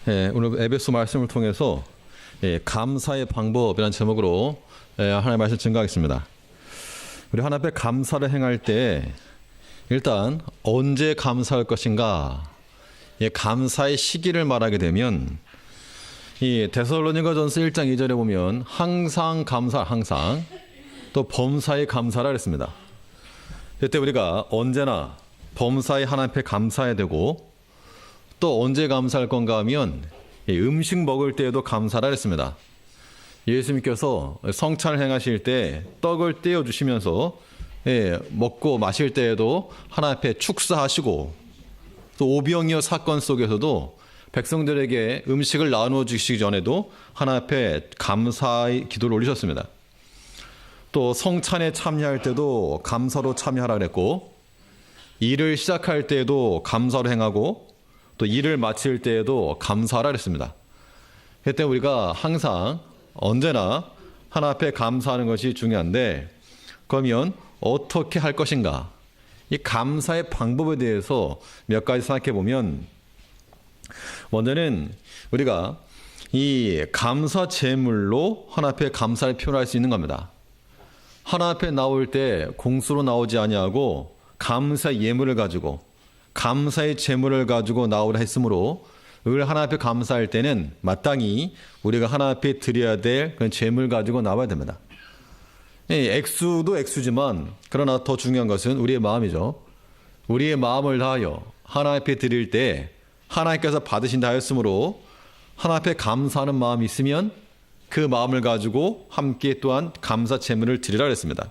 오늘 에베소 말씀을 통해서 감사의 방법이라는 제목으로 하나님의 말씀을 증거하겠습니다. 우리 하나님 앞에 감사를 행할 때 일단 언제 감사할 것인가, 감사의 시기를 말하게 되면 이 데살로니가전서 1장 2절에 보면 항상 감사, 항상 또 범사에 감사라 그랬습니다. 그때 우리가 언제나 범사에 하나님 앞에 감사해야 되고, 또 언제 감사할 건가 하면 음식 먹을 때에도 감사라 그랬습니다. 예수님께서 성찬을 행하실 때 떡을 떼어 주시면서 먹고 마실 때에도 하나님 앞에 축사하시고, 또 오병이어 사건 속에서도 백성들에게 음식을 나누어 주시기 전에도 하나님 앞에 감사의 기도를 올리셨습니다. 또 성찬에 참여할 때도 감사로 참여하라 그랬고, 일을 시작할 때에도 감사로 행하고, 또 일을 마칠 때에도 감사하라 그랬습니다. 그때 우리가 항상 언제나 하나님 앞에 감사하는 것이 중요한데, 그러면 어떻게 할 것인가? 이 감사의 방법에 대해서 몇 가지 생각해 보면, 먼저는 우리가 이 감사 제물로 하나님 앞에 감사를 표현할 수 있는 겁니다. 하나님 앞에 나올 때 공수로 나오지 아니하고 감사 예물을 가지고, 감사의 제물을 가지고 나오라 했으므로, 을 하나님 앞에 감사할 때는 마땅히 우리가 하나님 앞에 드려야 될 그런 제물 가지고 나와야 됩니다. 액수도 액수지만 그러나 더 중요한 것은 우리의 마음이죠. 우리의 마음을 다하여 하나님 앞에 드릴 때 하나님께서 받으신다 하였으므로, 하나님 앞에 감사하는 마음이 있으면 그 마음을 가지고 함께 또한 감사 제물을 드리라 그랬습니다.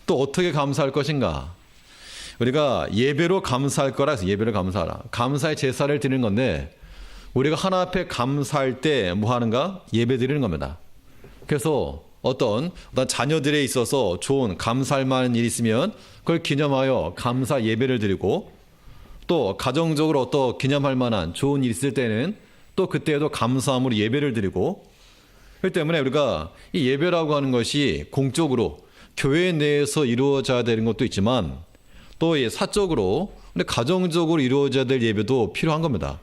또 어떻게 감사할 것인가? 우리가 예배로 감사할 거라 해서 예배를 감사하라, 감사의 제사를 드리는 건데, 우리가 하나님 앞에 감사할 때 뭐 하는가? 예배 드리는 겁니다. 그래서 어떤 자녀들에 있어서 좋은 감사할 만한 일이 있으면 그걸 기념하여 감사 예배를 드리고, 또 가정적으로 어떤 기념할 만한 좋은 일이 있을 때는 또 그때에도 감사함으로 예배를 드리고, 그렇기 때문에 우리가 이 예배라고 하는 것이 공적으로 교회 내에서 이루어져야 되는 것도 있지만, 또 사적으로, 가정적으로 이루어져야 될 예배도 필요한 겁니다.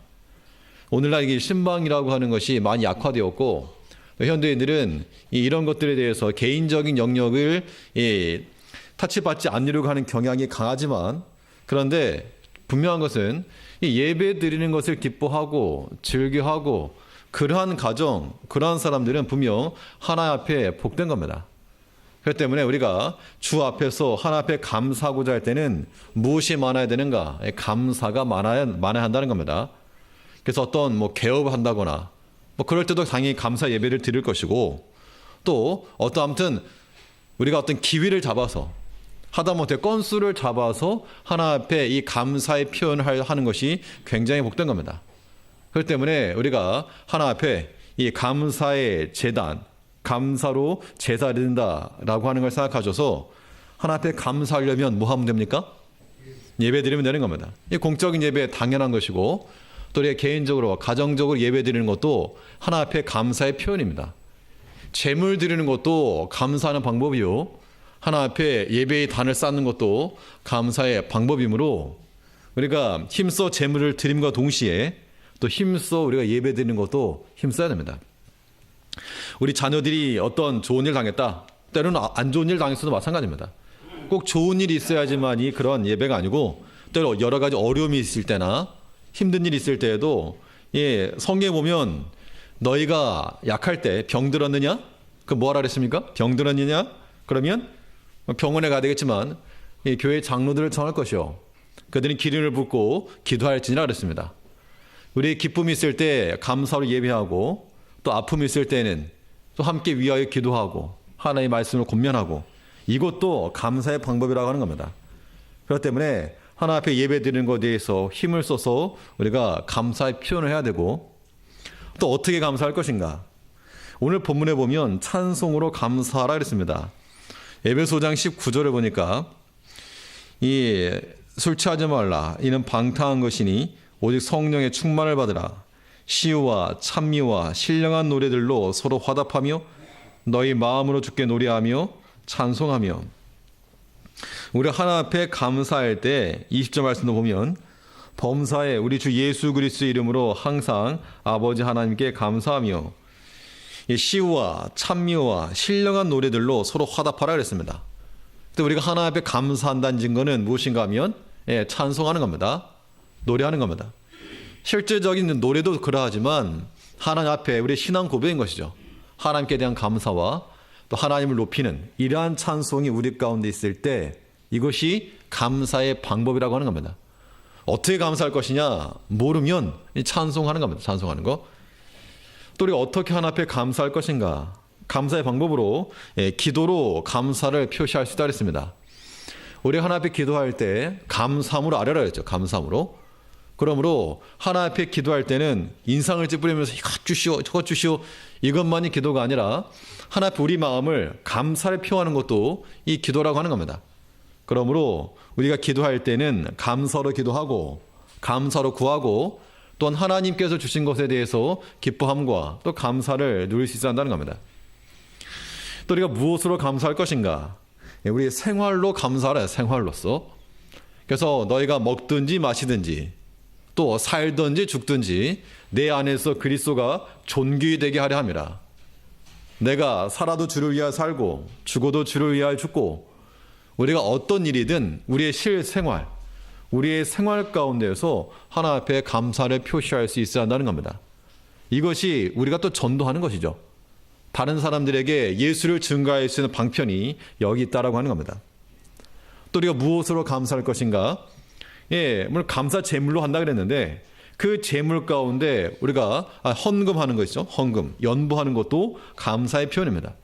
오늘날 이게 신방이라고 하는 것이 많이 약화되었고, 현대인들은 이런 것들에 대해서 개인적인 영역을 타치받지 않으려고 하는 경향이 강하지만, 그런데 분명한 것은 이 예배 드리는 것을 기뻐하고 즐겨하고 그러한 가정, 그러한 사람들은 분명 하나님 앞에 복된 겁니다. 그렇기 때문에 우리가 주 앞에서 하나님 앞에 감사하고자 할 때는 무엇이 많아야 되는가? 감사가 많아야 한다는 겁니다. 그래서 어떤 개업을 한다거나 그럴 때도 당연히 감사 예배를 드릴 것이고, 또 아무튼 우리가 어떤 기회를 잡아서, 하다못해 건수를 잡아서 하나님 앞에 이 감사의 표현을 하는 것이 굉장히 복된 겁니다. 그렇기 때문에 우리가 하나님 앞에 이 감사의 제단, 감사로 제사 드린다라고 하는 걸 생각하셔서 하나님 앞에 감사하려면 뭐 하면 됩니까? 예배 드리면 되는 겁니다. 이 공적인 예배 당연한 것이고, 또 우리가 개인적으로 가정적으로 예배 드리는 것도 하나님 앞에 감사의 표현입니다. 제물 드리는 것도 감사하는 방법이요, 하나님 앞에 예배의 단을 쌓는 것도 감사의 방법이므로, 우리가 힘써 제물을 드림과 동시에 또 힘써 우리가 예배 드리는 것도 힘써야 됩니다. 우리 자녀들이 어떤 좋은 일 당했다, 때로는 안 좋은 일 당했어도 마찬가지입니다. 꼭 좋은 일이 있어야지만이 그런 예배가 아니고, 때로 여러 가지 어려움이 있을 때나 힘든 일이 있을 때에도, 성경에 보면 너희가 약할 때 병들었느냐? 그 뭐하라 그랬습니까? 병들었느냐? 그러면 병원에 가야 되겠지만 교회 장로들을 청할 것이요, 그들이 기름을 붓고 기도할지니라 그랬습니다. 우리 기쁨이 있을 때 감사로 예배하고, 또 아픔이 있을 때는 또 함께 위하여 기도하고 하나님의 말씀을 권면하고, 이것도 감사의 방법이라고 하는 겁니다. 그렇기 때문에 하나님 앞에 예배 드리는 것에 대해서 힘을 써서 우리가 감사의 표현을 해야 되고, 또 어떻게 감사할 것인가? 오늘 본문에 보면 찬송으로 감사하라 그랬습니다. 에베소장 19절을 보니까, 술 취하지 말라, 이는 방탕한 것이니 오직 성령의 충만을 받으라. 시와 찬미와 신령한 노래들로 서로 화답하며 너희 마음으로 주께 노래하며 찬송하며. 우리 하나님 앞에 감사할 때 20절 말씀도 보면 범사에 우리 주 예수 그리스도의 이름으로 항상 아버지 하나님께 감사하며 시와 찬미와 신령한 노래들로 서로 화답하라 그랬습니다. 근데 우리가 하나님 앞에 감사한다는 증거는 무엇인가 하면 찬송하는 겁니다. 노래하는 겁니다. 실제적인 노래도 그러하지만 하나님 앞에 우리의 신앙 고백인 것이죠. 하나님께 대한 감사와 또 하나님을 높이는 이러한 찬송이 우리 가운데 있을 때 이것이 감사의 방법이라고 하는 겁니다. 어떻게 감사할 것이냐 모르면 찬송하는 겁니다. 찬송하는 거. 또 우리가 어떻게 하나님 앞에 감사할 것인가. 감사의 방법으로 기도로 감사를 표시할 수 있다 그랬습니다. 우리 하나님 앞에 기도할 때 감사함으로 아뢰라 했죠. 감사함으로. 그러므로 하나님 앞에 기도할 때는 인상을 찌푸리면서 이것 주시오 저것 주시오 이것만이 기도가 아니라 하나님 앞에 우리 마음을 감사를 표하는 것도 이 기도라고 하는 겁니다. 그러므로 우리가 기도할 때는 감사로 기도하고 감사로 구하고 또한 하나님께서 주신 것에 대해서 기뻐함과 또 감사를 누릴 수 있어야 한다는 겁니다. 또 우리가 무엇으로 감사할 것인가? 우리 생활로 감사하라. 생활로서. 그래서 너희가 먹든지 마시든지 또 살든지 죽든지 내 안에서 그리스도가 존귀 되게 하려 함이라. 내가 살아도 주를 위하여 살고 죽어도 주를 위하여 죽고 우리가 어떤 일이든 우리의 실생활, 우리의 생활 가운데에서 하나님 앞에 감사를 표시할 수 있어야 한다는 겁니다. 이것이 우리가 또 전도하는 것이죠. 다른 사람들에게 예수를 증거할 수 있는 방편이 여기 있다라고 하는 겁니다. 또 우리가 무엇으로 감사할 것인가? 물론 감사 제물로 한다 그랬는데 그 제물 가운데 우리가 헌금하는 것이죠. 헌금, 연보하는 것도 감사의 표현입니다.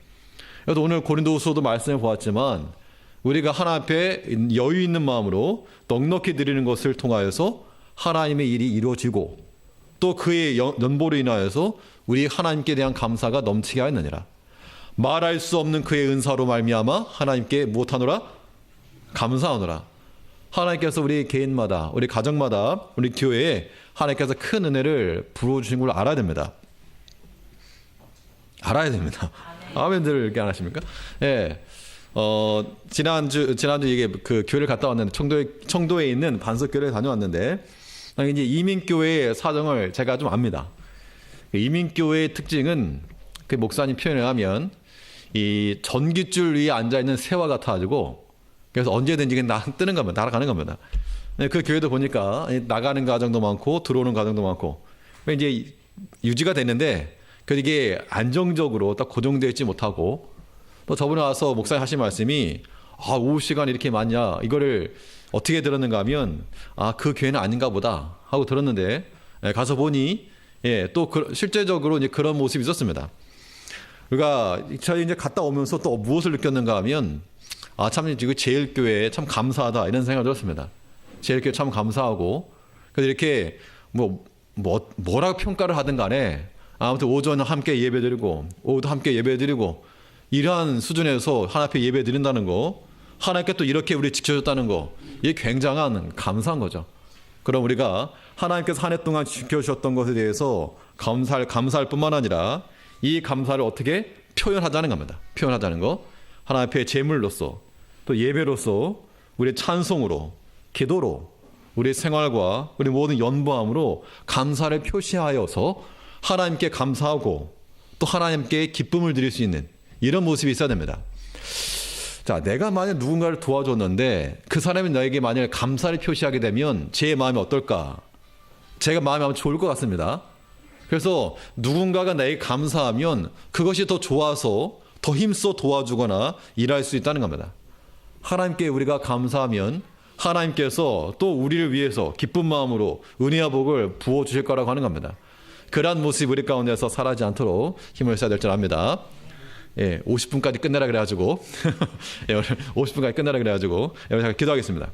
그래서 오늘 고린도후서도 말씀해 보았지만 우리가 하나님 앞에 여유 있는 마음으로 넉넉히 드리는 것을 통하여서 하나님의 일이 이루어지고 또 그의 연보로 인하여서 우리 하나님께 대한 감사가 넘치게 하였느니라. 말할 수 없는 그의 은사로 말미암아 하나님께 무엇하노라? 감사하노라. 하나님께서 우리 개인마다 우리 가정마다 우리 교회에 하나님께서 큰 은혜를 부어주신 걸 알아야 됩니다. 알아야 됩니다. 아멘들 이렇게 안 하십니까? 예. 지난주 이게 그 교회를 갔다 왔는데 청도에 있는 반석교회를 다녀왔는데 이제 이민교회의 사정을 제가 좀 압니다. 이민교회의 특징은 그 목사님 표현을 하면 이 전깃줄 위에 앉아 있는 새와 같아가지고 그래서 언제든지 그냥 뜨는 겁니다. 날아가는 겁니다. 그 교회도 보니까 나가는 과정도 많고 들어오는 과정도 많고 이제 유지가 됐는데 이게 안정적으로 딱 고정되어 있지 못하고 또 저번에 와서 목사님 하신 말씀이 오후 시간이 이렇게 많냐 이거를 어떻게 들었는가 하면 그 교회는 아닌가 보다 하고 들었는데 가서 보니 또 실제적으로 이제 그런 모습이 있었습니다. 그러니까 저희 이제 갔다 오면서 또 무엇을 느꼈는가 하면 참 지금 제일교회 참 감사하다 이런 생각이 들었습니다. 제일교회 참 감사하고 그래서 이렇게 뭐라고 평가를 하든 간에 아무튼 오전 함께 예배드리고 오후도 함께 예배드리고 이러한 수준에서 하나님 앞에 예배드린다는 거 하나님께 또 이렇게 우리 지켜줬다는 거 이게 굉장한 감사한 거죠. 그럼 우리가 하나님께서 한 해 동안 지켜주셨던 것에 대해서 감사할 뿐만 아니라 이 감사를 어떻게 표현하자는 겁니다. 표현하자는 거 하나님 앞에 제물로서 또 예배로서 우리의 찬송으로 기도로 우리의 생활과 우리 모든 연보함으로 감사를 표시하여서 하나님께 감사하고 또 하나님께 기쁨을 드릴 수 있는 이런 모습이 있어야 됩니다. 자, 내가 만약 누군가를 도와줬는데 그 사람이 나에게 만약 감사를 표시하게 되면 제 마음이 어떨까? 제가 마음이 아마 좋을 것 같습니다. 그래서 누군가가 나에게 감사하면 그것이 더 좋아서 더 힘써 도와주거나 일할 수 있다는 겁니다. 하나님께 우리가 감사하면 하나님께서 또 우리를 위해서 기쁜 마음으로 은혜와 복을 부어주실 거라고 하는 겁니다. 그러한 모습이 우리 가운데서 사라지지 않도록 힘을 써야 될 줄 압니다. 50분까지 끝내라 그래가지고 오늘 50분까지 끝내라 그래가지고 제가 기도하겠습니다.